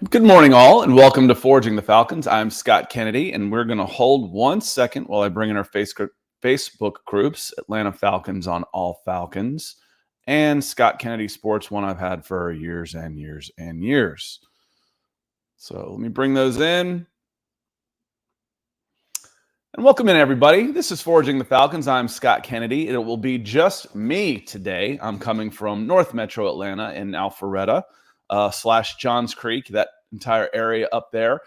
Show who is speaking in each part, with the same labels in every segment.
Speaker 1: Good morning, all, and welcome to Forging the Falcons. I'm Scott Kennedy, and we're going to hold 1 second while I bring in our Facebook groups, Atlanta Falcons on All Falcons, and Scott Kennedy Sports, one I've had for years and years and years. So let me bring those in. And welcome in, everybody. This is Forging the Falcons. I'm Scott Kennedy, and it will be just me today. I'm coming from North Metro Atlanta in Alpharetta / Johns Creek, that entire area up there.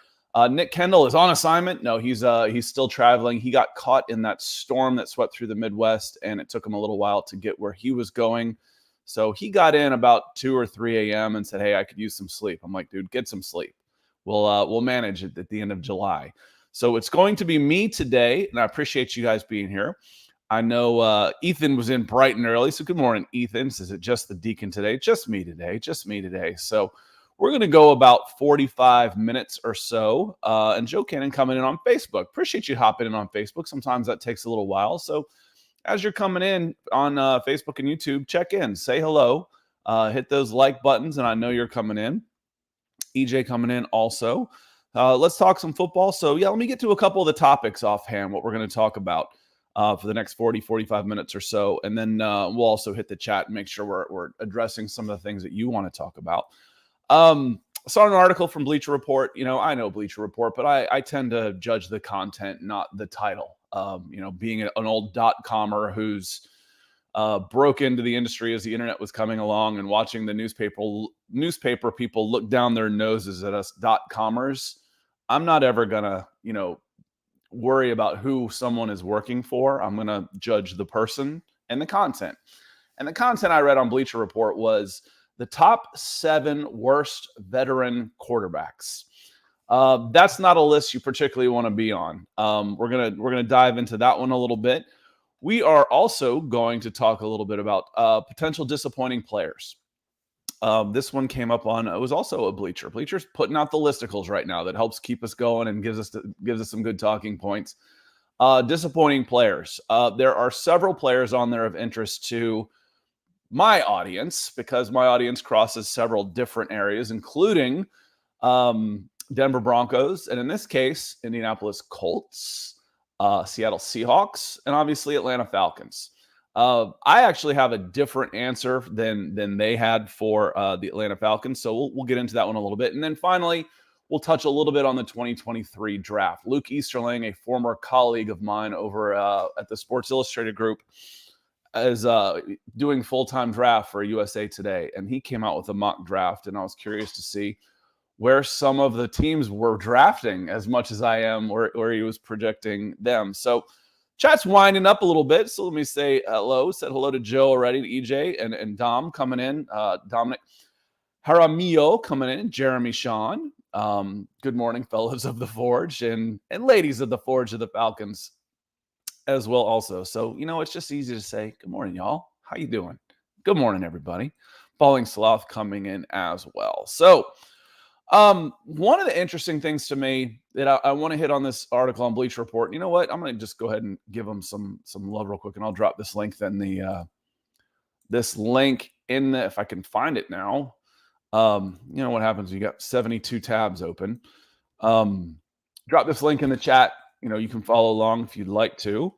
Speaker 1: Nick Kendall is on assignment. No, he's still traveling. He got caught in that storm that swept through the Midwest, and it took him a little while to get where he was going. So he got in about 2 or 3 a.m. and said, "Hey, I could use some sleep." I'm like, "Dude, get some sleep. We'll manage it at the end of July." So it's going to be me today, and I appreciate you guys being here. I know Ethan was in bright and early, so good morning, Ethan. Is it just the deacon today? Just me today. So we're going to go about 45 minutes or so, and Joe Cannon coming in on Facebook. Appreciate you hopping in on Facebook. Sometimes that takes a little while. So as you're coming in on Facebook and YouTube, check in, say hello, hit those like buttons, and I know you're coming in. EJ coming in also. Let's talk some football. So, let me get to a couple of the topics offhand, what we're going to talk about for the next 45 minutes or so. And then we'll also hit the chat and make sure we're addressing some of the things that you want to talk about. Saw an article from Bleacher Report. I know Bleacher Report, but I tend to judge the content, not the title. Being an old .comer who's broke into the industry as the internet was coming along and watching the newspaper people look down their noses at us .comers. I'm not ever gonna, worry about who someone is working for. I'm gonna judge the person and the content. And the content I read on Bleacher Report was the top 7 worst veteran quarterbacks. That's not a list you particularly want to be on. We're gonna dive into that one a little bit. We are also going to talk a little bit about potential disappointing players. This one came up on, it was also a Bleacher. Bleacher's putting out the listicles right now that helps keep us going and gives us some good talking points. Disappointing players. There are several players on there of interest to my audience because my audience crosses several different areas, including Denver Broncos, and in this case, Indianapolis Colts, Seattle Seahawks, and obviously Atlanta Falcons. I actually have a different answer than they had for the Atlanta Falcons, so we'll get into that one a little bit. And then finally, we'll touch a little bit on the 2023 draft. Luke Easterling, a former colleague of mine over at the Sports Illustrated group, is doing full-time draft for USA Today, and he came out with a mock draft, and I was curious to see where some of the teams were drafting as much as I am, where he was projecting them. So chat's winding up a little bit, so let me say hello. Said hello to Joe already, to EJ, and Dom coming in. Dominic Jaramillo coming in. Jeremy Sean. Good morning, fellows of the Forge and ladies of the Forge of the Falcons as well also. So, it's just easy to say, good morning, y'all. How you doing? Good morning, everybody. Falling Sloth coming in as well. So, one of the interesting things to me that I want to hit on this article on Bleacher Report, you know what? I'm going to just go ahead and give them some love real quick, and I'll drop this link then this link in the, if I can find it now. What happens? You got 72 tabs open. Drop this link in the chat. You can follow along if you'd like to.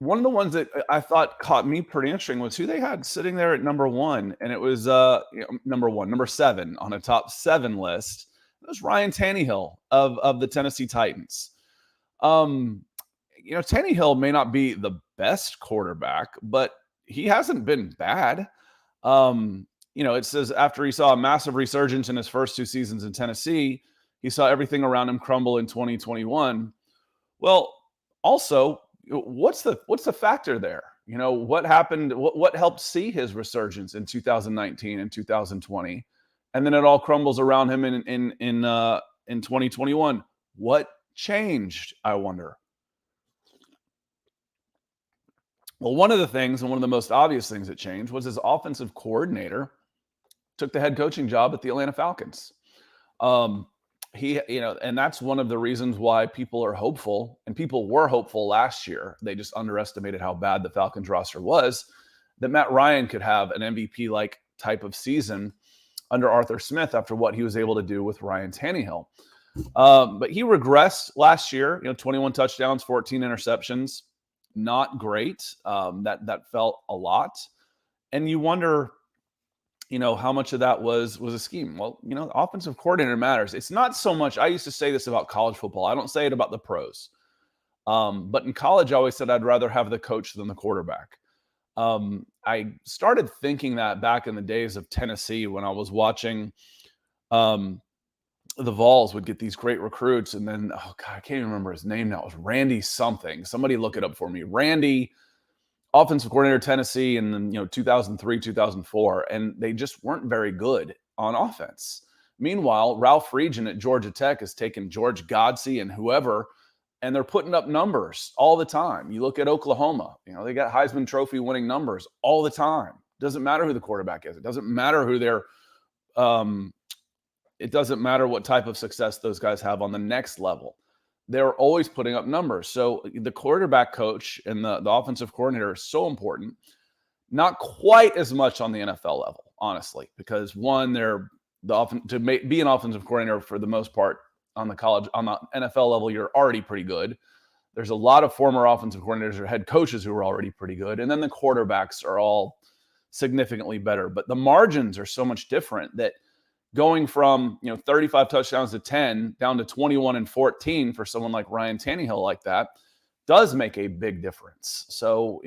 Speaker 1: One of the ones that I thought caught me pretty interesting was who they had sitting there at number 1, and it was number 7 on a top 7 list. It was Ryan Tannehill of the Tennessee Titans. Tannehill may not be the best quarterback, but he hasn't been bad. It says after he saw a massive resurgence in his first 2 seasons in Tennessee, he saw everything around him crumble in 2021. Well, also, what's the factor there? What happened? What helped see his resurgence in 2019 and 2020, and then it all crumbles around him in 2021? What changed, I wonder? Well, one of the things, and one of the most obvious things that changed, was his offensive coordinator took the head coaching job at the Atlanta Falcons. And that's one of the reasons why people are hopeful, and people were hopeful last year. They just underestimated how bad the Falcons roster was, that Matt Ryan could have an MVP-like type of season under Arthur Smith after what he was able to do with Ryan Tannehill. But he regressed last year, 21 touchdowns, 14 interceptions. Not great. That felt a lot. And you wonder, how much of that was a scheme? Well, offensive coordinator matters. It's not so much. I used to say this about college football. I don't say it about the pros. But in college, I always said I'd rather have the coach than the quarterback. I started thinking that back in the days of Tennessee when I was watching the Vols would get these great recruits. And then, oh God, I can't even remember his name now. It was Randy something. Somebody look it up for me. Randy, offensive coordinator Tennessee in 2003, 2004. And they just weren't very good on offense. Meanwhile, Ralph Regin at Georgia Tech has taken George Godsey and whoever, and they're putting up numbers all the time. You look at Oklahoma, they got Heisman Trophy winning numbers all the time. Doesn't matter who the quarterback is. It doesn't matter who they're it doesn't matter what type of success those guys have on the next level. They're always putting up numbers. So the quarterback coach and the offensive coordinator are so important. Not quite as much on the NFL level, honestly, because one, be an offensive coordinator for the most part on the NFL level, you're already pretty good. There's a lot of former offensive coordinators or head coaches who are already pretty good. And then the quarterbacks are all significantly better. But the margins are so much different that going from 35 touchdowns to 10 down to 21 and 14 for someone like Ryan Tannehill like that does make a big difference. So,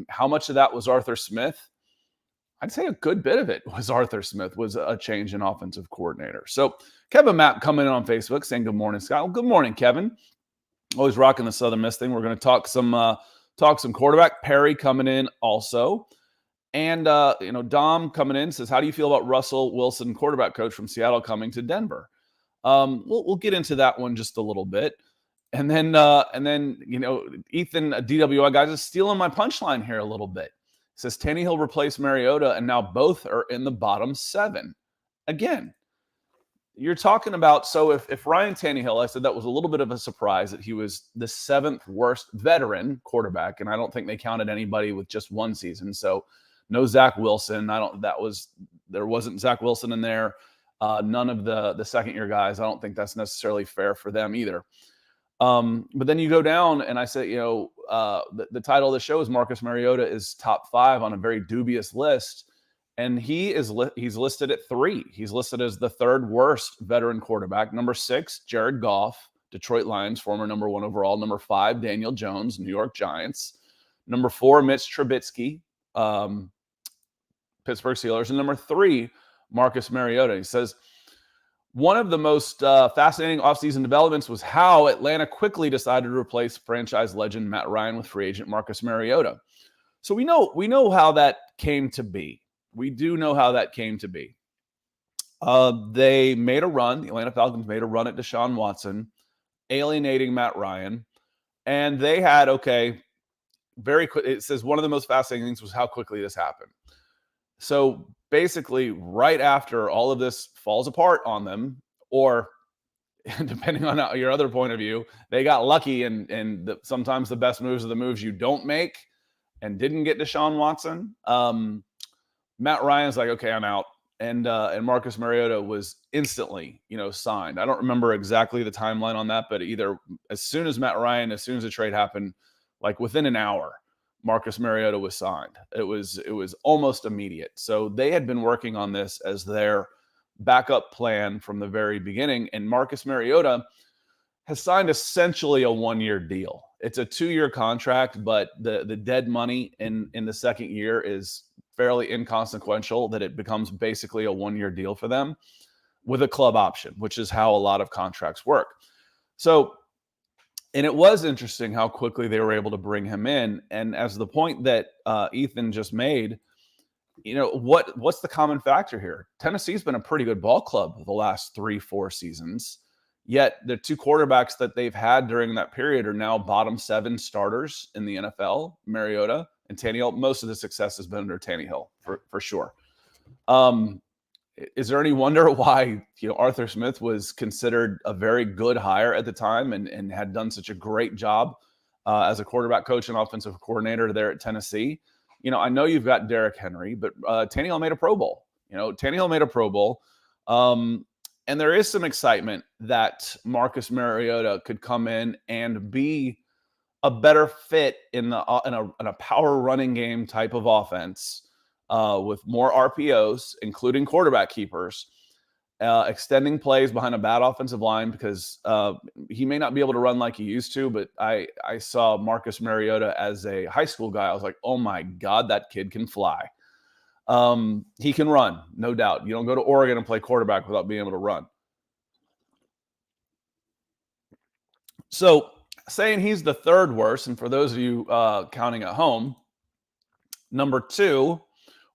Speaker 1: how much of that was Arthur Smith? I'd say a good bit of it was Arthur Smith, was a change in offensive coordinator. So Kevin Mapp coming in on Facebook saying, good morning, Scott. Well, good morning, Kevin. Always rocking the Southern Miss thing. We're going to talk some quarterback. Perry coming in also. And, Dom coming in says, how do you feel about Russell Wilson, quarterback coach from Seattle, coming to Denver? We'll get into that one just a little bit. And then, Ethan, DWI guys, is stealing my punchline here a little bit. He says, Tannehill replaced Mariota, and now both are in the bottom 7. Again, you're talking about, so if Ryan Tannehill, I said that was a little bit of a surprise that he was the 7th worst veteran quarterback, and I don't think they counted anybody with just one season. So no Zach Wilson. There wasn't Zach Wilson in there. None of the second-year guys. I don't think that's necessarily fair for them either. But then you go down, and I say, the title of the show is Marcus Mariota is top 5 on a very dubious list, and he's listed at 3. He's listed as the 3rd worst veteran quarterback. Number 6, Jared Goff, Detroit Lions, former number 1 overall. Number 5, Daniel Jones, New York Giants. Number 4, Mitch Trubisky, Pittsburgh Steelers. And number 3, Marcus Mariota. He says, one of the most fascinating offseason developments was how Atlanta quickly decided to replace franchise legend Matt Ryan with free agent Marcus Mariota. So we know how that came to be. We do know how that came to be. They made a run. The Atlanta Falcons made a run at Deshaun Watson, alienating Matt Ryan. And they had, very quick. It says one of the most fascinating things was how quickly this happened. So basically, right after all of this falls apart on them, or depending on your other point of view, they got lucky, and sometimes the best moves are the moves you don't make, and didn't get Deshaun Watson. Matt Ryan's like, okay, I'm out, and Marcus Mariota was instantly, signed. I don't remember exactly the timeline on that, but either as soon as the trade happened, like within an hour, Marcus Mariota was signed. It was almost immediate. So they had been working on this as their backup plan from the very beginning. And Marcus Mariota has signed essentially a 1-year deal. It's a 2-year contract, but the dead money in the second year is fairly inconsequential, that it becomes basically a 1-year deal for them with a club option, which is how a lot of contracts work. So, and it was interesting how quickly they were able to bring him in. And as the point that Ethan just made, what's the common factor here? Tennessee's been a pretty good ball club the last 3-4 seasons, yet the 2 quarterbacks that they've had during that period are now bottom 7 starters in the NFL, Mariota and Tannehill. Most of the success has been under Tannehill, for sure. Is there any wonder why Arthur Smith was considered a very good hire at the time and had done such a great job as a quarterback coach and offensive coordinator there at Tennessee? I know you've got Derrick Henry, but Tannehill made a Pro Bowl. Tannehill made a Pro Bowl. And there is some excitement that Marcus Mariota could come in and be a better fit in a power running game type of offense with more RPOs, including quarterback keepers, extending plays behind a bad offensive line because he may not be able to run like he used to. But I saw Marcus Mariota as a high school guy. I was like, oh my God, that kid can fly. He can run, no doubt. You don't go to Oregon and play quarterback without being able to run. So saying he's the third worst, and for those of you counting at home, number 2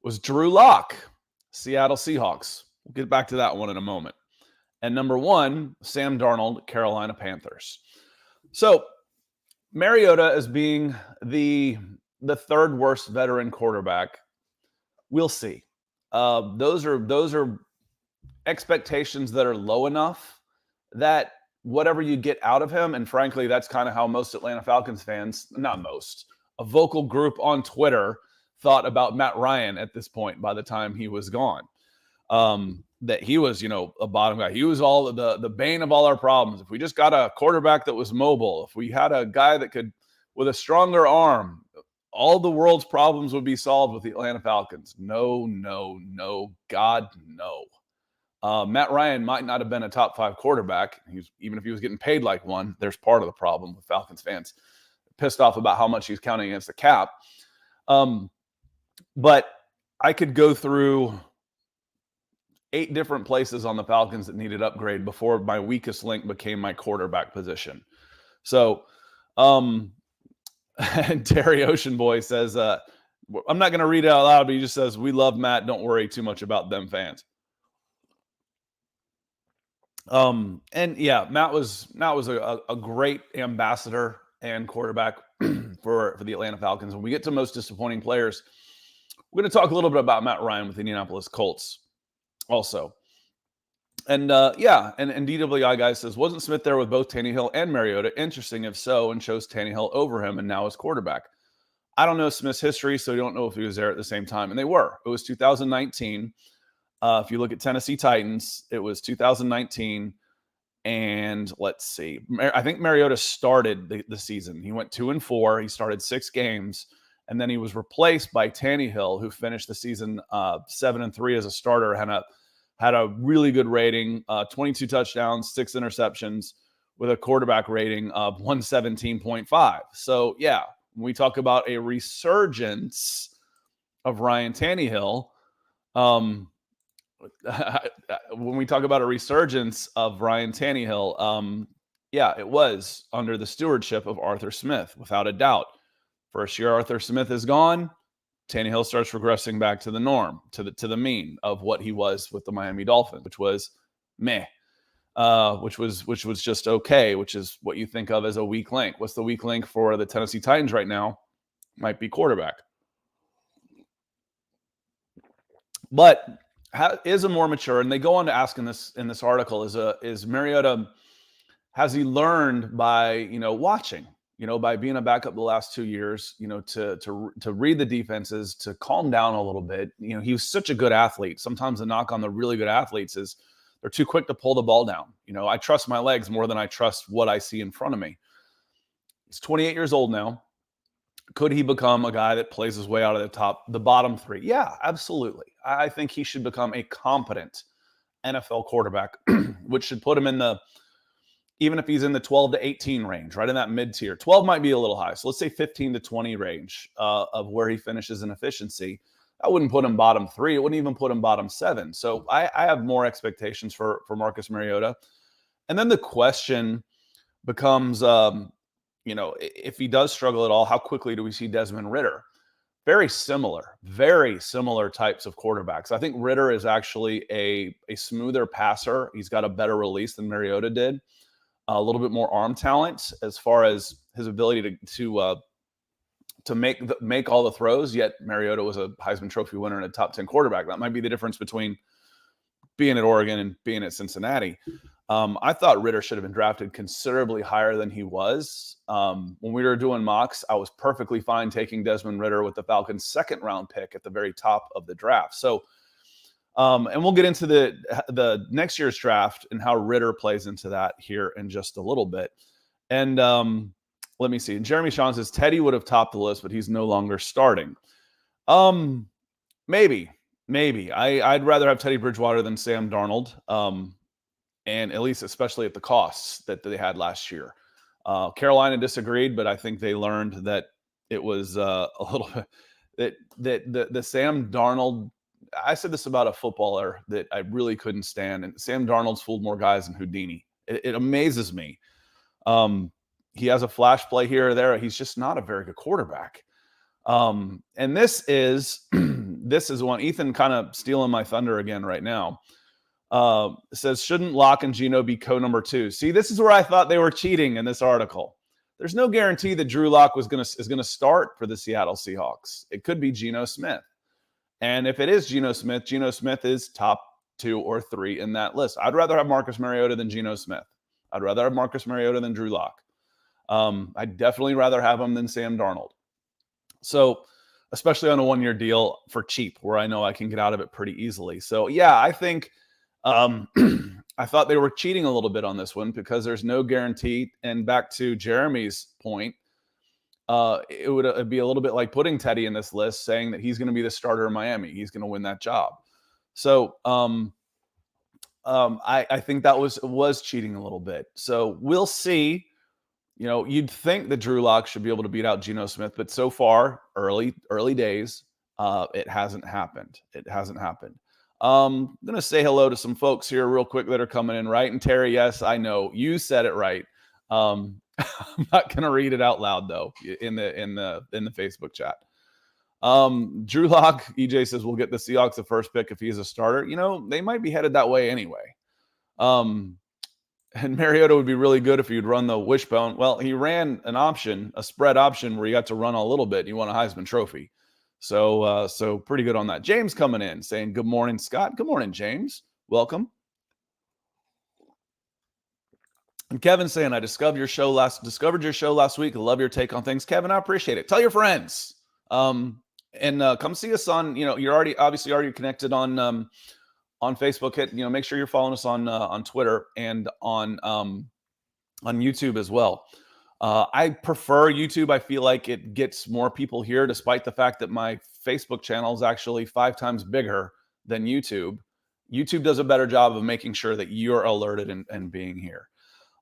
Speaker 1: was Drew Lock, Seattle Seahawks. We'll get back to that one in a moment. And number 1, Sam Darnold, Carolina Panthers. So Mariota as being the third worst veteran quarterback, we'll see. Those are expectations that are low enough that whatever you get out of him, and frankly, that's kind of how most Atlanta Falcons fans, not most, a vocal group on Twitter thought about Matt Ryan at this point by the time he was gone. That he was, a bottom guy. He was all the bane of all our problems. If we just got a quarterback that was mobile, if we had a guy that could, with a stronger arm, all the world's problems would be solved with the Atlanta Falcons. No, God, no. Matt Ryan might not have been a top 5 quarterback. Even if he was getting paid like one, there's part of the problem with Falcons fans. Pissed off about how much he's counting against the cap. But I could go through 8 different places on the Falcons that needed upgrade before my weakest link became my quarterback position. So, and Terry Ocean Boy says, I'm not going to read it out loud, but he just says, we love Matt. Don't worry too much about them fans. And yeah, Matt was a great ambassador and quarterback for the Atlanta Falcons. When we get to most disappointing players, we're going to talk a little bit about Matt Ryan with the Indianapolis Colts also. And and DWI guy says, wasn't Smith there with both Tannehill and Mariota? Interesting if so, and chose Tannehill over him and now is quarterback. I don't know Smith's history, so you don't know if he was there at the same time. And they were. It was 2019. If you look at Tennessee Titans, it was 2019. And let's see. I think Mariota started the season. He went 2-4. He started 6 games. And then he was replaced by Tannehill, who finished the season 7-3 as a starter, had a really good rating, 22 touchdowns, 6 interceptions, with a quarterback rating of 117.5. So, yeah, when we talk about a resurgence of Ryan Tannehill, when we talk about a resurgence of Ryan Tannehill, it was under the stewardship of Arthur Smith, without a doubt. First year Arthur Smith is gone, Tannehill starts regressing back to the norm, to the mean of what he was with the Miami Dolphins, which was meh, which was just okay, which is what you think of as a weak link. What's the weak link for the Tennessee Titans right now? Might be quarterback. But is a more mature, and they go on to ask in this article, is Mariota, has he learned by watching, by being a backup the last 2 years, to read the defenses, to calm down a little bit. He was such a good athlete. Sometimes the knock on the really good athletes is they're too quick to pull the ball down. I trust my legs more than I trust what I see in front of me. He's 28 years old now. Could he become a guy that plays his way out of the bottom 3? Yeah, absolutely. I think he should become a competent NFL quarterback, which should put him even if he's in the 12 to 18 range, right in that mid-tier. 12 might be a little high. So let's say 15 to 20 range of where he finishes in efficiency. That wouldn't put him bottom 3. It wouldn't even put him bottom 7. So I have more expectations for Marcus Mariota. And then the question becomes, if he does struggle at all, how quickly do we see Desmond Ridder? Very similar types of quarterbacks. I think Ridder is actually a smoother passer. He's got a better release than Mariota did. A little bit more arm talent as far as his ability to make all the throws. Yet Mariota was a Heisman Trophy winner and a top 10 quarterback. That might be the difference between being at Oregon and being at Cincinnati. I thought Ridder should have been drafted considerably higher than he was. When we were doing mocks, I was perfectly fine taking Desmond Ridder with the Falcons' 2nd round pick at the very top of the draft. So And we'll get into the next year's draft and how Ritter plays into that here in just a little bit. And let me see. Jeremy Sean says Teddy would have topped the list, but he's no longer starting. Maybe. I'd rather have Teddy Bridgewater than Sam Darnold. And at least, especially at the costs that they had last year. Carolina disagreed, but I think they learned that it was a little bit that the Sam Darnold. I said this about a footballer that I really couldn't stand, and Sam Darnold's fooled more guys than Houdini. It amazes me. He has a flash play here or there. He's just not a very good quarterback. And this is this is one. Ethan kind of stealing my thunder again right now. Says, shouldn't Locke and Geno be number 2? See, this is where I thought they were cheating in this article. There's no guarantee that Drew Lock is going to start for the Seattle Seahawks. It could be Geno Smith. And if it is Geno Smith is top 2 or 3 in that list. I'd rather have Marcus Mariota than Geno Smith. I'd rather have Marcus Mariota than Drew Lock. I'd definitely rather have him than Sam Darnold. So, especially on a 1-year deal for cheap, where I know I can get out of it pretty easily. So, yeah, I think I thought they were cheating a little bit on this one because there's no guarantee. And back to Jeremy's point, it'd be a little bit like putting Teddy in this list, saying that he's going to be the starter in Miami. He's going to win that job. So I think that was cheating a little bit. So we'll see. You know, you'd think that Drew Lock should be able to beat out Geno Smith, but so far, early days, it hasn't happened. I'm going to say hello to some folks here real quick that are coming in, right? And Terry, yes, I know you said it right. I'm not going to read it out loud though in the Facebook chat. Drew Lock, EJ says we'll get the Seahawks the first pick if he's a starter. You know, they might be headed that way anyway. And Mariota would be really good if he'd run the wishbone. Well, he ran a spread option where he got to run a little bit. And he won a Heisman Trophy. So pretty good on that. James coming in saying, good morning, Scott. Good morning, James. Welcome. And Kevin saying, I discovered your show last week. I love your take on things. Kevin, I appreciate it. Tell your friends. And come see us on, you're already connected on Facebook. Make sure you're following us on Twitter and on YouTube as well. I prefer YouTube. I feel like it gets more people here, despite the fact that my Facebook channel is actually 5 times bigger than YouTube. YouTube does a better job of making sure that you're alerted and being here.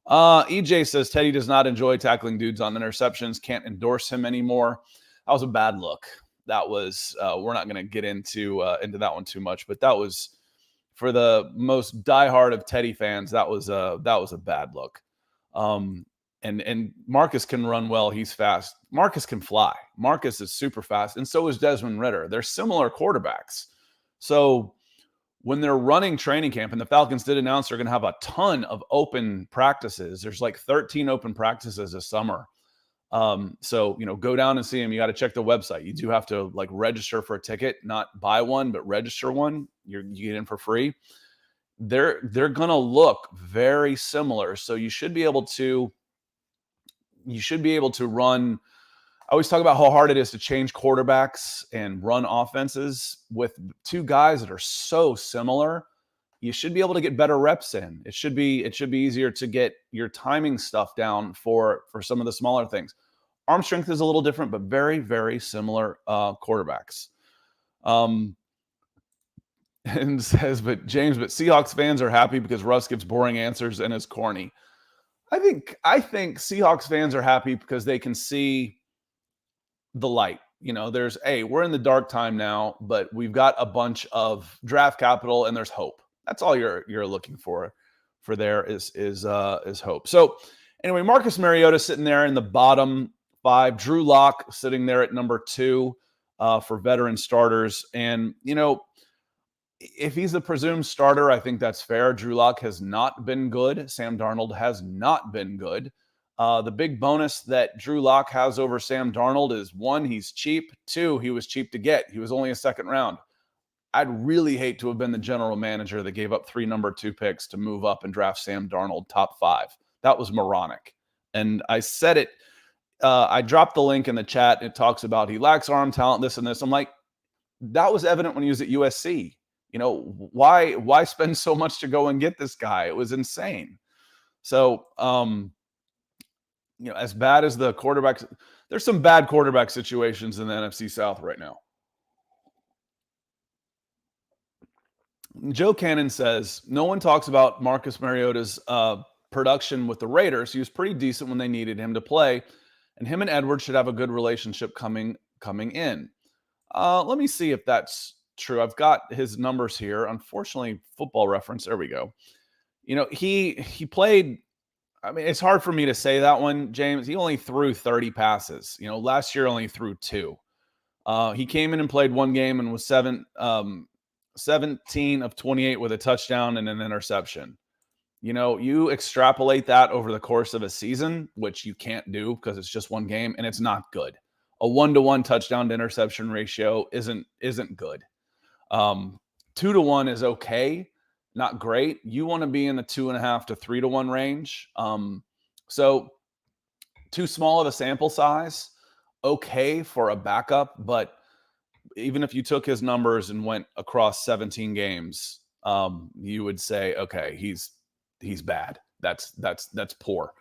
Speaker 1: EJ says Teddy does not enjoy tackling dudes on interceptions. Can't endorse him anymore. That was a bad look. That was. We're not going to get into that one too much, but that was, for the most diehard of Teddy fans, that was a bad look. And Marcus can run well. He's fast. Marcus can fly. Marcus is super fast, and so is Desmond Ridder. They're similar quarterbacks. So when they're running training camp, and the Falcons did announce they're going to have a ton of open practices. There's like 13 open practices this summer. So go down and see them. You got to check the website. You do have to register for a ticket, not buy one, but register one. You get in for free. They're going to look very similar. So you should be able to run. I always talk about how hard it is to change quarterbacks and run offenses with 2 guys that are so similar. You should be able to get better reps in. It should be easier to get your timing stuff down for some of the smaller things. Arm strength is a little different, but very, very similar quarterbacks. And says, but Seahawks fans are happy because Russ gives boring answers and is corny. I think Seahawks fans are happy because they can see the light. We're in the dark time now, but we've got a bunch of draft capital and there's hope. That's all you're looking for there is hope. So anyway, Marcus Mariota sitting there in the bottom 5, Drew Lock sitting there at number 2 for veteran starters. And, if he's the presumed starter, I think that's fair. Drew Lock has not been good. Sam Darnold has not been good. The big bonus that Drew Lock has over Sam Darnold is 1, he's cheap. 2, he was cheap to get. He was only a second round. I'd really hate to have been the general manager that gave up 3 number 2 picks to move up and draft Sam Darnold top 5. That was moronic. And I said it. I dropped the link in the chat. It talks about he lacks arm talent, this and this. I'm like, that was evident when he was at USC. Why spend so much to go and get this guy? It was insane. So, as bad as the quarterbacks, there's some bad quarterback situations in the NFC South right now. Joe Cannon says no one talks about Marcus Mariota's production with the Raiders. He was pretty decent when they needed him to play, and him and Edwards should have a good relationship coming in. Let me see if that's true. I've got his numbers here. Unfortunately, Football Reference. There we go. He played. I mean, it's hard for me to say that one, James. He only threw 30 passes. Last year only threw 2. He came in and played one game and was 17 of 28 with a touchdown and an interception. You extrapolate that over the course of a season, which you can't do because it's just one game, and it's not good. A 1-to-1 touchdown to interception ratio isn't good. 2-to-1 is okay, not great. You want to be in the 2.5 to 3-to-1 range. So too small of a sample size, okay for a backup, but even if you took his numbers and went across 17 games, you would say, okay, he's bad. That's poor.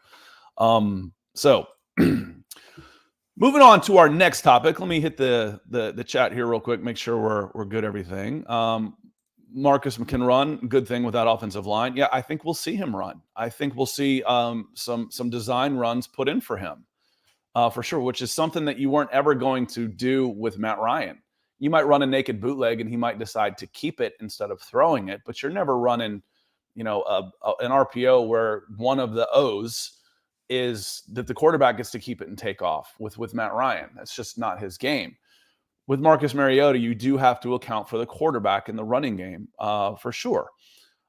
Speaker 1: So moving on to our next topic. Let me hit the chat here real quick, make sure we're good everything. Marcus can run, good thing with that offensive line. Yeah, I think we'll see him run. I think we'll see some design runs put in for him for sure, which is something that you weren't ever going to do with Matt Ryan. You might run a naked bootleg and he might decide to keep it instead of throwing it, but you're never running, an RPO where one of the O's is that the quarterback gets to keep it and take off with Matt Ryan. That's just not his game. With Marcus Mariota, you do have to account for the quarterback in the running game for sure.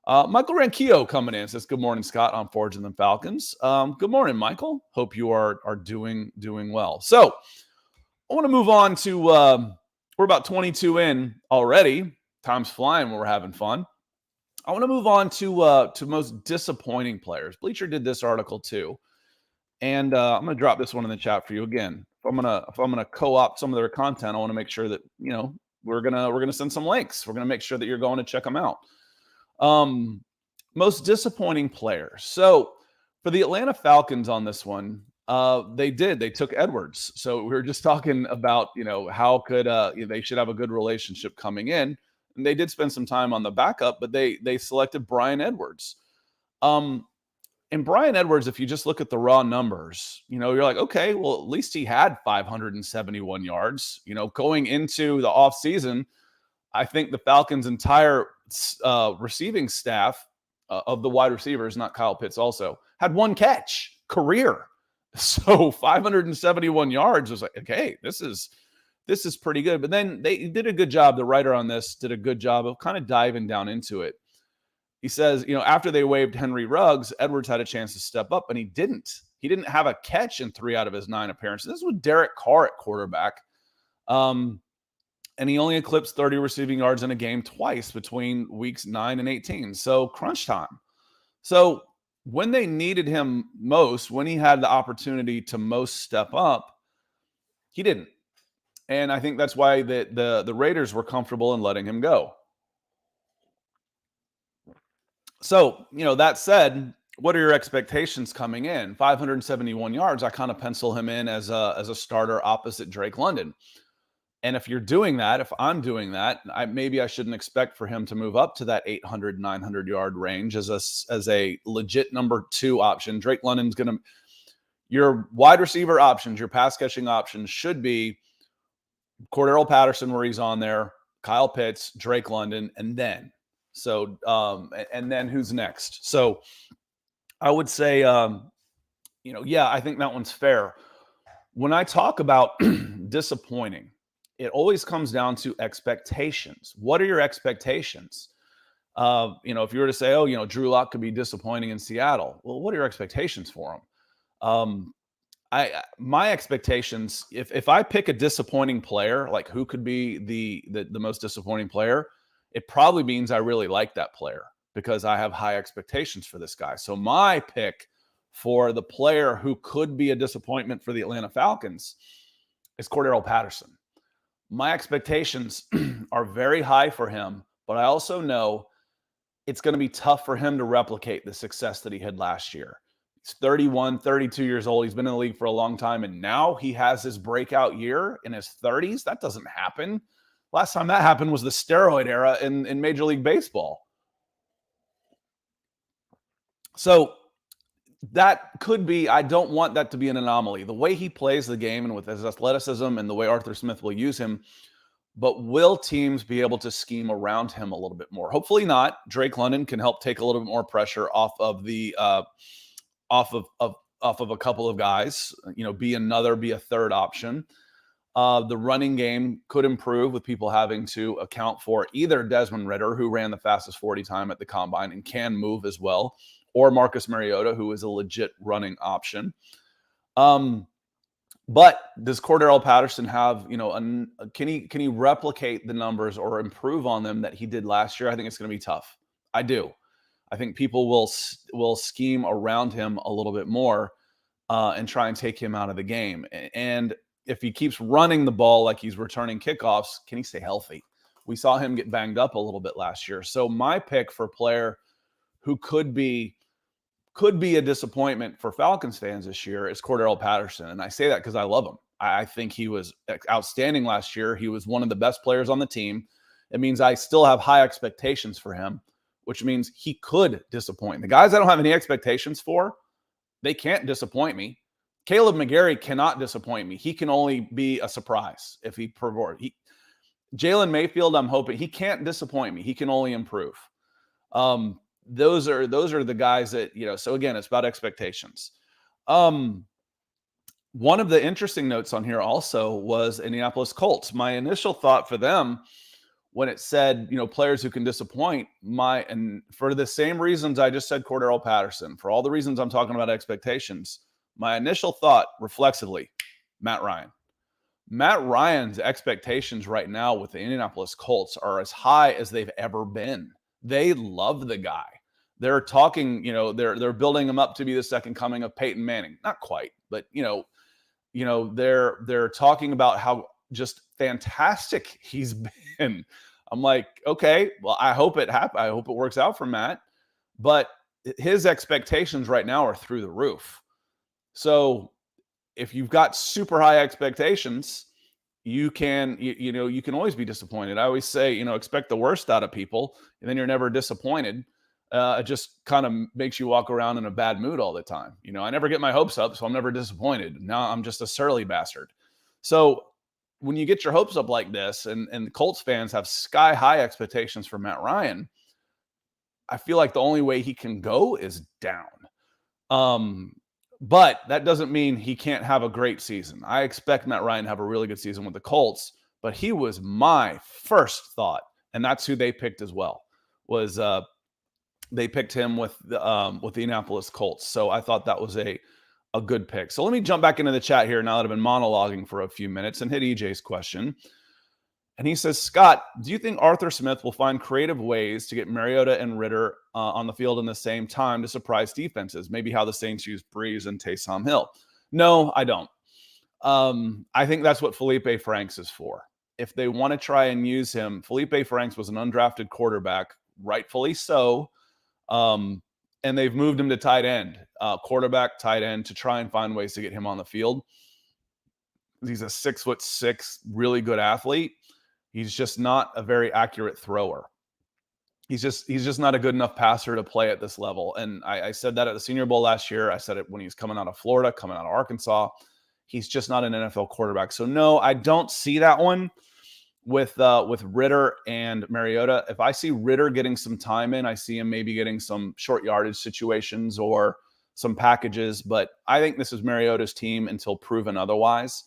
Speaker 1: Michael Ranquillo coming in says, good morning, Scott, on Forging the Falcons. Good morning, Michael. Hope you are doing well. So I want to move on to, we're about 22 in already. Time's flying when we're having fun. I want to move on to most disappointing players. Bleacher did this article too. And I'm going to drop this one in the chat for you again. If I'm gonna co-opt some of their content, I want to make sure that we're gonna send some links. We're gonna make sure that you're going to check them out. Most disappointing players. So for the Atlanta Falcons on this one, they took Edwards. So we were just talking about how could they should have a good relationship coming in, and they did spend some time on the backup, but they selected Bryan Edwards. And Bryan Edwards, if you just look at the raw numbers, you're like, okay, well, at least he had 571 yards. Going into the offseason, I think the Falcons' entire receiving staff of the wide receivers, not Kyle Pitts also, had one catch, career. So 571 yards was like, okay, this is pretty good. But then they did a good job. The writer on this did a good job of kind of diving down into it. He says, after they waived Henry Ruggs, Edwards had a chance to step up, and he didn't. He didn't have a catch in 3 out of his 9 appearances. This was Derek Carr at quarterback. And he only eclipsed 30 receiving yards in a game twice between weeks 9 and 18. So crunch time. So when they needed him most, when he had the opportunity to most step up, he didn't. And I think that's why the Raiders were comfortable in letting him go. So, that said, what are your expectations coming in? 571 yards, I kind of pencil him in as a starter opposite Drake London. And if you're doing that, if I'm doing that, maybe I shouldn't expect for him to move up to that 800, 900 yard range as a legit number 2 option. Drake London's your wide receiver options, your pass catching options should be Cordero Patterson where he's on there, Kyle Pitts, Drake London, and then who's next? So I would say, I think that one's fair. When I talk about disappointing, it always comes down to expectations. What are your expectations? If you were to say, Drew Lock could be disappointing in Seattle. Well, what are your expectations for him? My expectations, if I pick a disappointing player, like who could be the most disappointing player, it probably means I really like that player because I have high expectations for this guy. So my pick for the player who could be a disappointment for the Atlanta Falcons is Cordero Patterson. My expectations are very high for him, but I also know it's going to be tough for him to replicate the success that he had last year. He's 31, 32 years old. He's been in the league for a long time, and now he has his breakout year in his 30s. That doesn't happen. Last time that happened was the steroid era in Major League Baseball. So that could be, I don't want that to be an anomaly. The way he plays the game and with his athleticism and the way Arthur Smith will use him, but will teams be able to scheme around him a little bit more? Hopefully not. Drake London can help take a little bit more pressure off of the off of a couple of guys. Be a third option. The running game could improve with people having to account for either Desmond Ridder, who ran the fastest 40 time at the combine and can move as well, or Marcus Mariota, who is a legit running option. But does Cordarrelle Patterson have, can he replicate the numbers or improve on them that he did last year? I think it's going to be tough. I do. I think people will scheme around him a little bit more and try and take him out of the game. And if he keeps running the ball like he's returning kickoffs, can he stay healthy? We saw him get banged up a little bit last year. So my pick for player who could be a disappointment for Falcons fans this year is Cordarrelle Patterson. And I say that because I love him. I think he was outstanding last year. He was one of the best players on the team. It means I still have high expectations for him, which means he could disappoint. The guys I don't have any expectations for, they can't disappoint me. Caleb McGarry cannot disappoint me. He can only be a surprise if he performs. Jalen Mayfield, I'm hoping he can't disappoint me. He can only improve. Those are the guys that, so again, it's about expectations. One of the interesting notes on here also was Indianapolis Colts. My initial thought for them when it said, players who can disappoint, and for the same reasons I just said Cordarrelle Patterson, for all the reasons I'm talking about expectations, my initial thought reflexively, Matt Ryan. Matt Ryan's expectations right now with the Indianapolis Colts are as high as they've ever been. They love the guy. They're talking, they're building him up to be the second coming of Peyton Manning. Not quite, but they're talking about how just fantastic he's been. I'm like, okay, well, I hope it happens. I hope it works out for Matt. But his expectations right now are through the roof. So if you've got super high expectations, you can always be disappointed. I always say, expect the worst out of people, and then you're never disappointed. It just kind of makes you walk around in a bad mood all the time. I never get my hopes up, so I'm never disappointed. Now I'm just a surly bastard. So when you get your hopes up like this, and the Colts fans have sky high expectations for Matt Ryan, I feel like the only way he can go is down. But that doesn't mean he can't have a great season. I expect Matt Ryan to have a really good season with the Colts, but he was my first thought, and that's who they picked as well. They picked him with the Indianapolis Colts. So I thought that was a good pick. So let me jump back into the chat here now that I've been monologuing for a few minutes and hit EJ's question. And he says, Scott, do you think Arthur Smith will find creative ways to get Mariota and Ridder on the field in the same time to surprise defenses? Maybe how the Saints use Breeze and Taysom Hill. No, I don't. I think that's what Felipe Franks is for. If they want to try and use him, Felipe Franks was an undrafted quarterback, rightfully so. And they've moved him to tight end, quarterback, tight end, to try and find ways to get him on the field. He's a 6'6", really good athlete. He's just not a very accurate thrower. He's just not a good enough passer to play at this level. And I said that at the Senior Bowl last year. I said it when he was coming out of Florida, coming out of Arkansas. He's just not an NFL quarterback. So no, I don't see that one with Ridder and Mariota. If I see Ridder getting some time in, I see him maybe getting some short yardage situations or some packages. But I think this is Mariota's team until proven otherwise.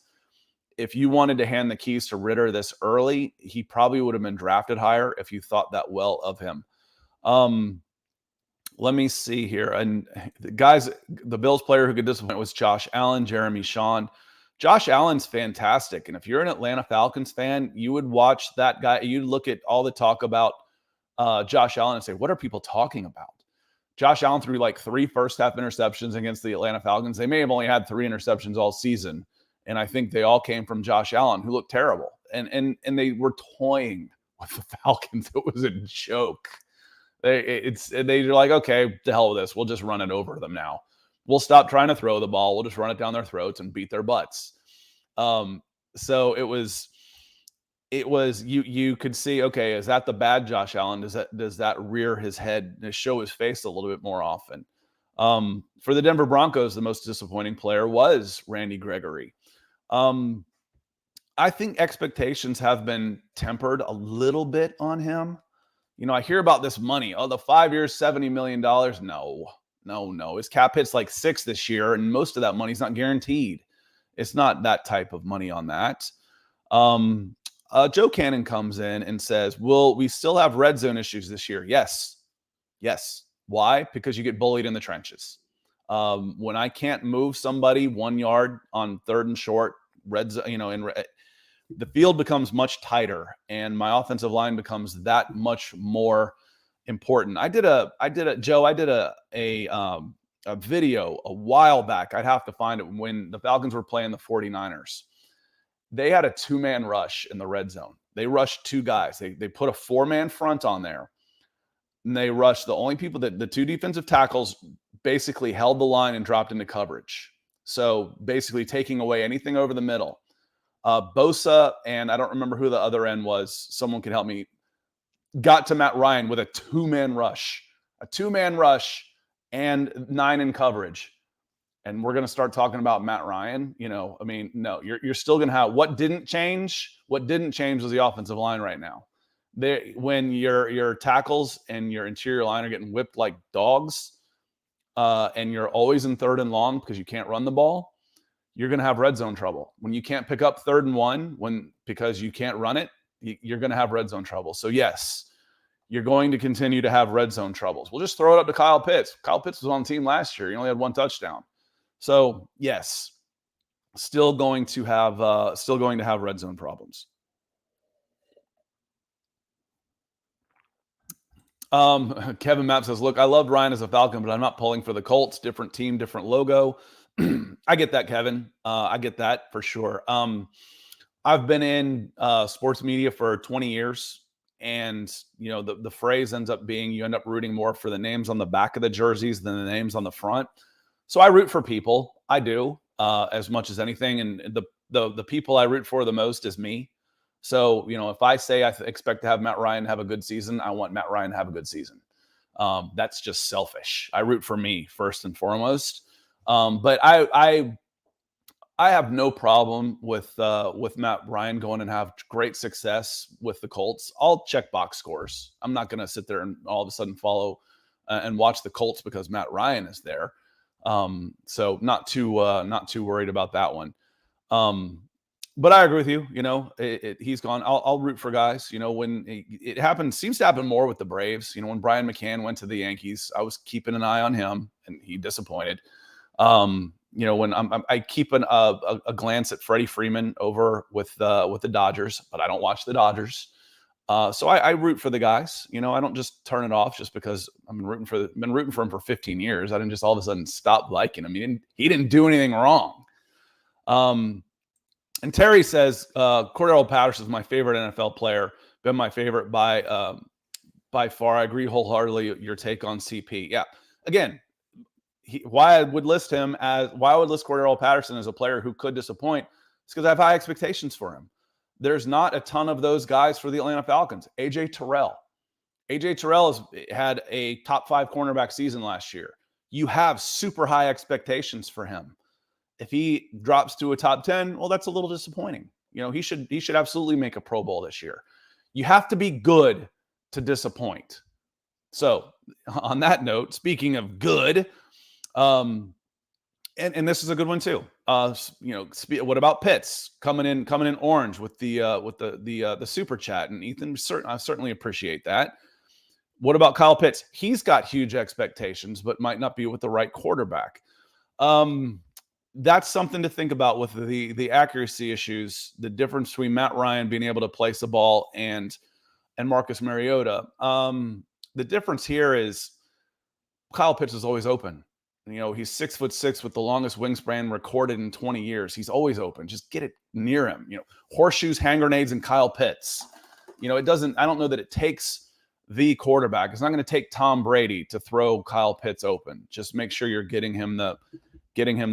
Speaker 1: If you wanted to hand the keys to Ridder this early, he probably would have been drafted higher if you thought that well of him. Let me see here. And the guys, the Bills player who could disappoint was Josh Allen, Jeremy Shawn. Josh Allen's fantastic. And if you're an Atlanta Falcons fan, you would watch that guy. You'd look at all the talk about Josh Allen and say, what are people talking about? Josh Allen threw like 3 first-half interceptions against the Atlanta Falcons. They may have only had 3 interceptions all season. And I think they all came from Josh Allen, who looked terrible. And they were toying with the Falcons. It was a joke. They're like, okay, to hell with this. We'll just run it over them now. We'll stop trying to throw the ball. We'll just run it down their throats and beat their butts. So it was you could see, okay, is that the bad Josh Allen? Does that rear his head and show his face a little bit more often? For the Denver Broncos, the most disappointing player was Randy Gregory. I think expectations have been tempered a little bit on him. I hear about this money. Oh, the 5 years, $70 million. No. His cap hit's like 6 this year, and most of that money's not guaranteed. It's not that type of money on that. Joe Cannon comes in and says, will we still have red zone issues this year? Yes. Why? Because you get bullied in the trenches. When I can't move somebody 1 yard on 3rd and short, red zone, the field becomes much tighter and my offensive line becomes that much more important. I did a video a while back. I'd have to find it, when the Falcons were playing the 49ers. They had a 2-man rush in the red zone. They rushed 2 guys. They put a 4-man front on there, and they rushed the only people that the 2 defensive tackles basically held the line and dropped into coverage. So basically taking away anything over the middle. Bosa, and I don't remember who the other end was. Someone can help me. Got to Matt Ryan with a 2-man rush. A 2-man rush and 9 in coverage. And we're going to start talking about Matt Ryan. No, you're still going to have what didn't change. What didn't change was the offensive line right now. When your tackles and your interior line are getting whipped like dogs, and you're always in 3rd and long because you can't run the ball, you're going to have red zone trouble. When you can't pick up 3rd and 1 because you can't run it, you're going to have red zone trouble. So yes, you're going to continue to have red zone troubles. We'll just throw it up to Kyle Pitts. Kyle Pitts was on the team last year. He only had 1 touchdown. So yes, still going to have red zone problems. Kevin Mapp says, look, I loved Ryan as a Falcon, but I'm not pulling for the Colts. Different team, different logo. I get that, Kevin. I get that for sure. I've been in sports media for 20 years. And, the phrase ends up being you end up rooting more for the names on the back of the jerseys than the names on the front. So I root for people. I do, as much as anything. And the people I root for the most is me. So, if I say I expect to have Matt Ryan have a good season, I want Matt Ryan to have a good season. That's just selfish. I root for me first and foremost. But I have no problem with Matt Ryan going and have great success with the Colts. I'll check box scores. I'm not going to sit there and all of a sudden follow and watch the Colts because Matt Ryan is there. So not too worried about that one. But I agree with you. He's gone. I'll root for guys. When it happens, seems to happen more with the Braves. When Brian McCann went to the Yankees, I was keeping an eye on him, and he disappointed. When I keep a glance at Freddie Freeman over with the Dodgers, but I don't watch the Dodgers. So I root for the guys. I don't just turn it off just because I've been rooting for him for 15 years. I didn't just all of a sudden stop liking him. He didn't do anything wrong. And Terry says, Cordero Patterson is my favorite NFL player. Been my favorite by far. I agree wholeheartedly. Your take on CP. Yeah. Again, why I would list Cordero Patterson as a player who could disappoint is because I have high expectations for him. There's not a ton of those guys for the Atlanta Falcons. AJ Terrell has had a top 5 cornerback season last year. You have super high expectations for him. If he drops to a top 10, well, that's a little disappointing. He should absolutely make a Pro Bowl this year. You have to be good to disappoint. So on that note, speaking of good, and this is a good one too. What about Pitts coming in orange with the super chat? And Ethan, I certainly appreciate that. What about Kyle Pitts? He's got huge expectations, but might not be with the right quarterback. That's something to think about with the accuracy issues. The difference between Matt Ryan being able to place the ball and Marcus Mariota. The difference here is Kyle Pitts is always open. He's 6'6" with the longest wingspan recorded in 20 years. He's always open. Just get it near him. Horseshoes, hand grenades, and Kyle Pitts. it doesn't, I don't know that it takes the quarterback. It's not going to take Tom Brady to throw Kyle Pitts open. Just make sure you're getting him the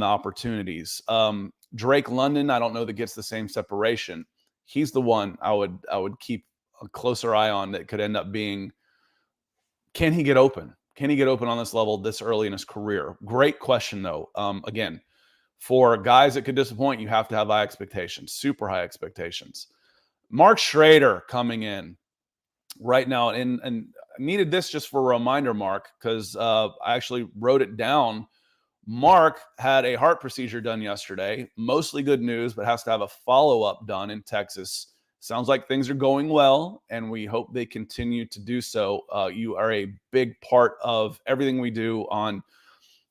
Speaker 1: opportunities. Drake London, I don't know that gets the same separation. He's the one I would keep a closer eye on that could end up being, can he get open? Can he get open on this level this early in his career? Great question, though. Again, for guys that could disappoint, you have to have high expectations, super high expectations. Mark Schrader coming in right now, and I needed this just for a reminder, Mark, because I actually wrote it down. Mark had a heart procedure done yesterday. Mostly good news, but has to have a follow-up done in Texas. Sounds like things are going well, and we hope they continue to do so. You are a big part of everything we do on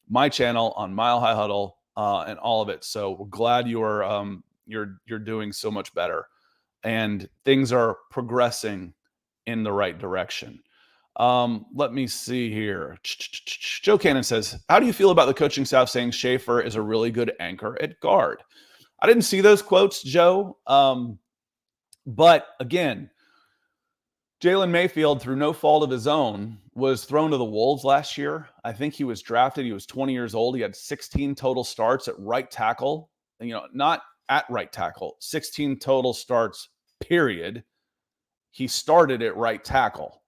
Speaker 1: my channel, on Mile High Huddle, and all of it. So we're glad you're doing so much better, and things are progressing in the right direction. Let me see here. Joe Cannon says, how do you feel about the coaching staff saying Schaefer is a really good anchor at guard? I didn't see those quotes, Joe. But again, Jalen Mayfield, through no fault of his own, was thrown to the wolves last year. I think he was drafted. He was 20 years old. He had 16 total starts at right tackle. Not at right tackle, 16 total starts, period. He started at right tackle.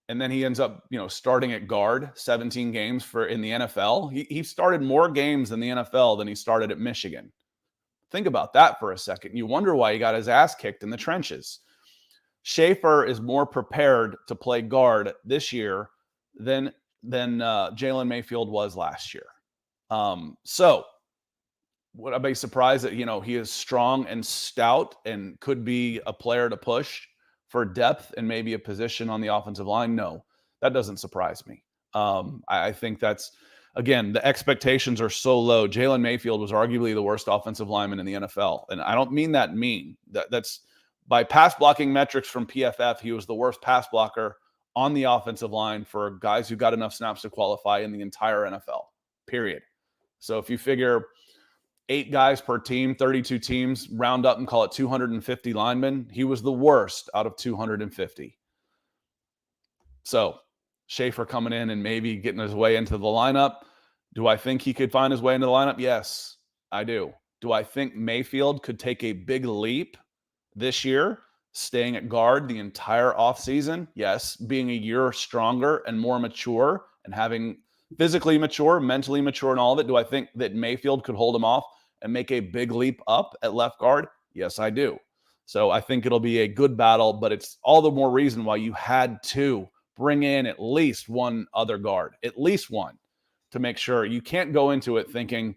Speaker 1: And then he ends up, starting at guard, 17 games in the NFL. He started more games in the NFL than he started at Michigan. Think about that for a second. You wonder why he got his ass kicked in the trenches. Schaefer is more prepared to play guard this year than Jalen Mayfield was last year. So would I be surprised that, he is strong and stout and could be a player to push for depth and maybe a position on the offensive line? No, that doesn't surprise me. I think that's, again, the expectations are so low. Jalen Mayfield was arguably the worst offensive lineman in the NFL. And I don't mean that mean. That's by pass blocking metrics from PFF, he was the worst pass blocker on the offensive line for guys who got enough snaps to qualify in the entire NFL, period. So if you figure 8 guys per team, 32 teams, round up and call it 250 linemen, he was the worst out of 250. So Schaefer coming in and maybe getting his way into the lineup. Do I think he could find his way into the lineup? Yes, I do. Do I think Mayfield could take a big leap this year, staying at guard the entire offseason? Yes. Being a year stronger and more mature and having physically mature, mentally mature, and all of it. Do I think that Mayfield could hold him off and make a big leap up at left guard? Yes, I do. So I think it'll be a good battle, but it's all the more reason why you had to bring in at least one other guard, at least one, to make sure. You can't go into it thinking,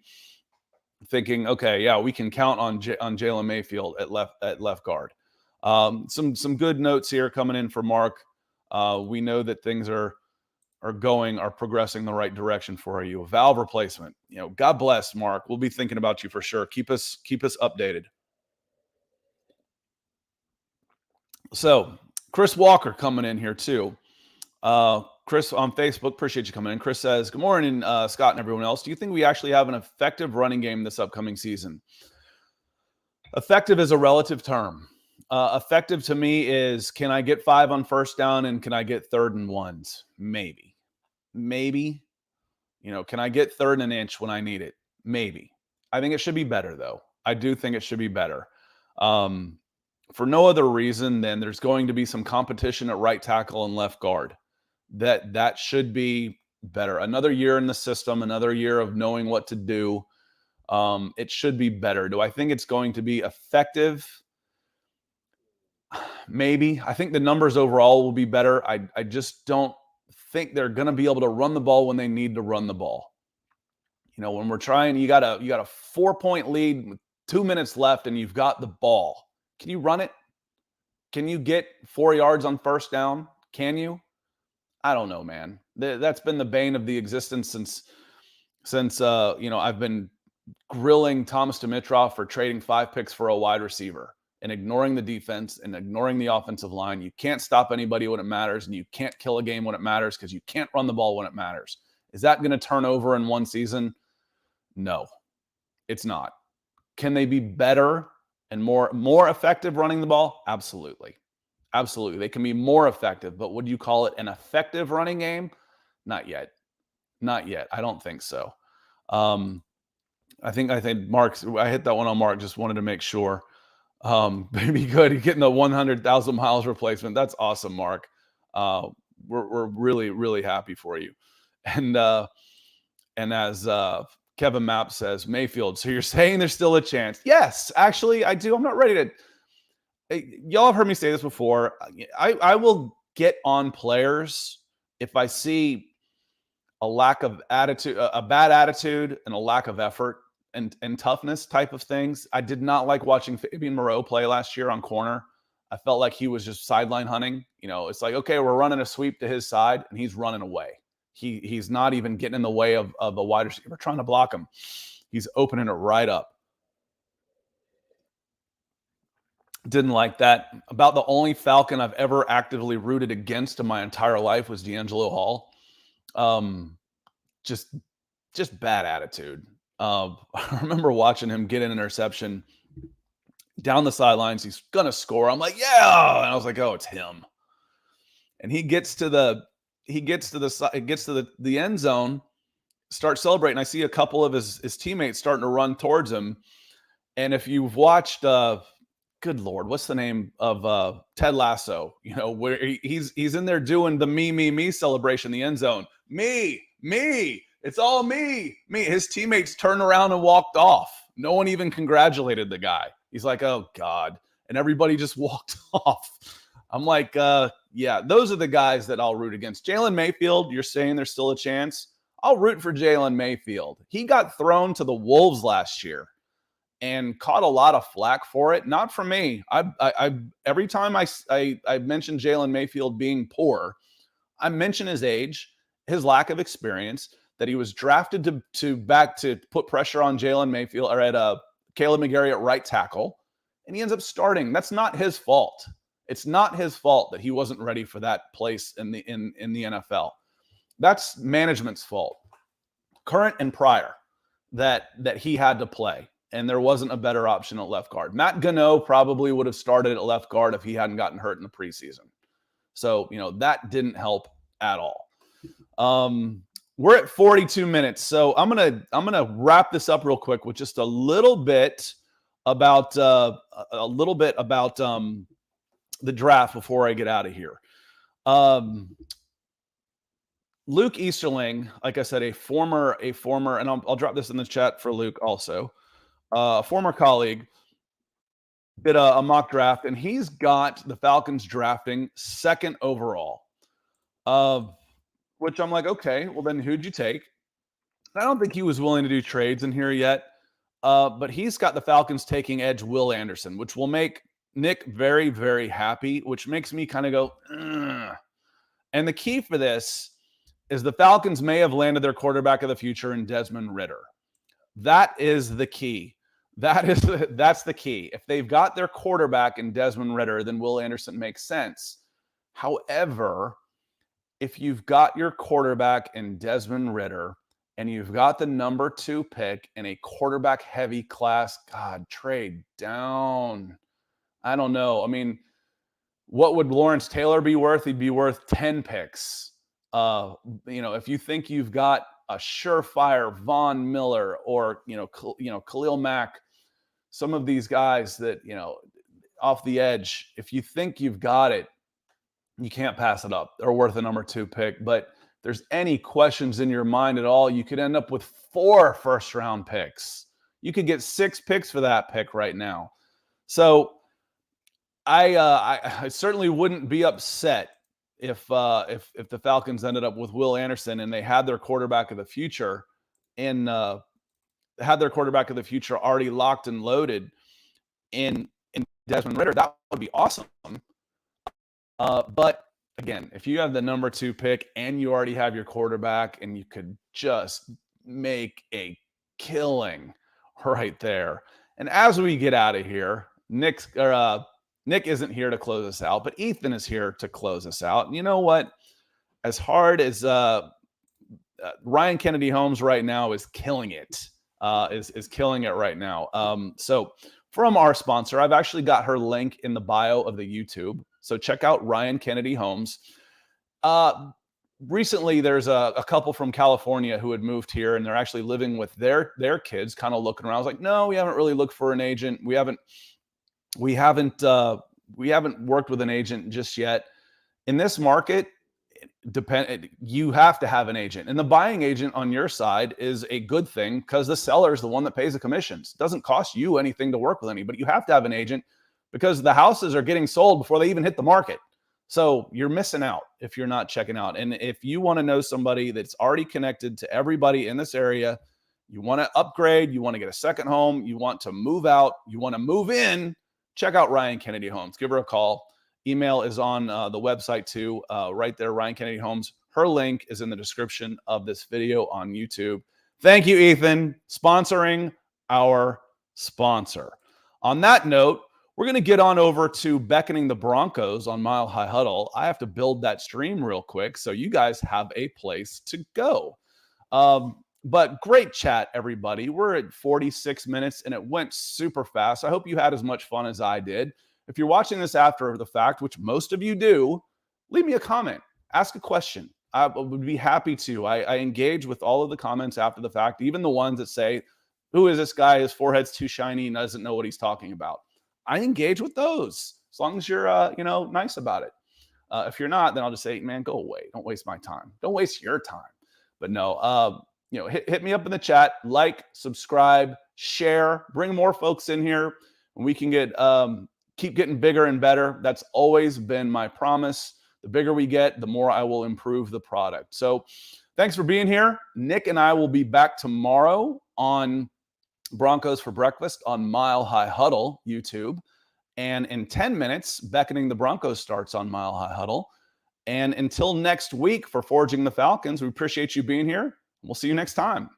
Speaker 1: okay, yeah, we can count on Jalen Mayfield at left guard. Some good notes here coming in for Mark. We know that things are progressing the right direction for you. A valve replacement. God bless, Mark. We'll be thinking about you for sure. Keep us updated. So Chris Walker coming in here too. Chris on Facebook, appreciate you coming in. Chris says, good morning, Scott and everyone else. Do you think we actually have an effective running game this upcoming season? Effective is a relative term. Effective to me is, can I get 5 on first down and can I get 3rd and 1s? Maybe. Can I get 3rd and an inch when I need it? Maybe. I think it should be better, though. I do think it should be better. For no other reason than there's going to be some competition at right tackle and left guard. That should be better. Another year in the system, another year of knowing what to do. It should be better. Do I think it's going to be effective? Maybe. I think the numbers overall will be better. I just don't think they're going to be able to run the ball when they need to run the ball. When we're trying, you got a 4-point lead with 2 minutes left and you've got the ball. Can you run it? Can you get 4 yards on first down? Can you? I don't know, man. That's been the bane of the existence since I've been grilling Thomas Dimitroff for trading 5 picks for a wide receiver and ignoring the defense and ignoring the offensive line. You can't stop anybody when it matters, and you can't kill a game when it matters because you can't run the ball when it matters. Is that going to turn over in one season? No, it's not. Can they be better and more effective running the ball? Absolutely. Absolutely. They can be more effective, but would you call it an effective running game? Not yet. Not yet. I don't think so. I think Mark, I hit that one on Mark, just wanted to make sure. Maybe good. You're getting the 100,000 miles replacement. That's awesome, Mark. We're really, really happy for you. And as Kevin Mapp says, Mayfield. So you're saying there's still a chance? Yes, actually, I do. I'm not ready to. Y'all have heard me say this before. I will get on players if I see a lack of attitude, a bad attitude, and a lack of effort and toughness type of things. I did not like watching Fabian Moreau play last year on corner. I felt like he was just sideline hunting. It's like, okay, we're running a sweep to his side, and he's running away. He's not even getting in the way of a wide receiver trying to block him. He's opening it right up. Didn't like that. About the only Falcon I've ever actively rooted against in my entire life was D'Angelo Hall. Just bad attitude. I remember watching him get an interception down the sidelines. He's gonna score. I'm like, yeah, and I was like, oh, it's him. And he gets to the end zone, starts celebrating. I see a couple of his teammates starting to run towards him. And if you've watched, good Lord, what's the name of Ted Lasso? Where he's in there doing the me celebration in the end zone. Me. It's all me. His teammates turned around and walked off. No one even congratulated the guy. He's like, oh, God. And everybody just walked off. I'm like, yeah, those are the guys that I'll root against. Jalen Mayfield, you're saying there's still a chance? I'll root for Jalen Mayfield. He got thrown to the Wolves last year and caught a lot of flack for it. Not from me. I every time I mention Jalen Mayfield being poor, I mention his age, his lack of experience, that he was drafted to put pressure on Jalen Mayfield or at Caleb McGarry at right tackle, and he ends up starting. That's not his fault. It's not his fault that he wasn't ready for that place in the NFL. That's management's fault, current and prior, that he had to play, and there wasn't a better option at left guard. Matt Gano probably would have started at left guard if he hadn't gotten hurt in the preseason. So, that didn't help at all. We're at 42 minutes, so I'm gonna wrap this up real quick with just a little bit about the draft before I get out of here. Luke Easterling, like I said, a former, and I'll drop this in the chat for Luke also, a former colleague, did a mock draft, and he's got the Falcons drafting second overall. Which I'm like, okay, well then who'd you take? I don't think he was willing to do trades in here yet, but he's got the Falcons taking edge Will Anderson, which will make Nick very, very happy, which makes me kind of go, ugh. And the key for this is the Falcons may have landed their quarterback of the future in Desmond Ridder. That is the key. That's the key. If they've got their quarterback in Desmond Ridder, then Will Anderson makes sense. However, if you've got your quarterback in Desmond Ridder and you've got the number 2 pick in a quarterback heavy class, God, trade down. I don't know. I mean, what would Lawrence Taylor be worth? He'd be worth 10 picks. If you think you've got a surefire Von Miller or, Khalil Mack, some of these guys that, off the edge, if you think you've got it, you can't pass it up. They're worth a number 2 pick. But if there's any questions in your mind at all, you could end up with 4 first-round picks. You could get 6 picks for that pick right now. So I certainly wouldn't be upset if the Falcons ended up with Will Anderson and they had their quarterback of the future already locked and loaded in Desmond Ridder. That would be awesome. But again, if you have the number 2 pick and you already have your quarterback and you could just make a killing right there. And as we get out of here, Nick isn't here to close us out, but Ethan is here to close us out. And you know what? As hard as Ryan Kennedy Holmes right now is killing it, is killing it right now. So from our sponsor, I've actually got her link in the bio of the YouTube. So check out Ryann Kennedy Homes. Recently, there's a couple from California who had moved here, and they're actually living with their kids, kind of looking around. I was like, no, we haven't really looked for an agent. We haven't worked with an agent just yet. In this market, you have to have an agent, and the buying agent on your side is a good thing because the seller is the one that pays the commissions. It doesn't cost you anything to work with anybody. You have to have an agent because the houses are getting sold before they even hit the market. So you're missing out if you're not checking out. And if you want to know somebody that's already connected to everybody in this area, you want to upgrade, you want to get a second home, you want to move out, you want to move in, check out Ryann Kennedy Homes. Give her a call. Email is on the website too, right there, Ryann Kennedy Homes. Her link is in the description of this video on YouTube. Thank you, Ethan, sponsoring our sponsor. On that note, we're going to get on over to beckoning the Broncos on Mile High Huddle. I have to build that stream real quick so you guys have a place to go. But great chat, everybody. We're at 46 minutes, and it went super fast. I hope you had as much fun as I did. If you're watching this after the fact, which most of you do, leave me a comment. Ask a question. I would be happy to. I engage with all of the comments after the fact, even the ones that say, who is this guy? His forehead's too shiny and doesn't know what he's talking about. I engage with those as long as you're, nice about it. If you're not, then I'll just say, man, go away. Don't waste my time. Don't waste your time. But no, hit me up in the chat, like, subscribe, share, bring more folks in here, and we can get keep getting bigger and better. That's always been my promise. The bigger we get, the more I will improve the product. So thanks for being here. Nick and I will be back tomorrow on Broncos for Breakfast on Mile High Huddle YouTube. And in 10 minutes, Beckoning the Broncos starts on Mile High Huddle. And until next week for Forging the Falcons, we appreciate you being here. We'll see you next time.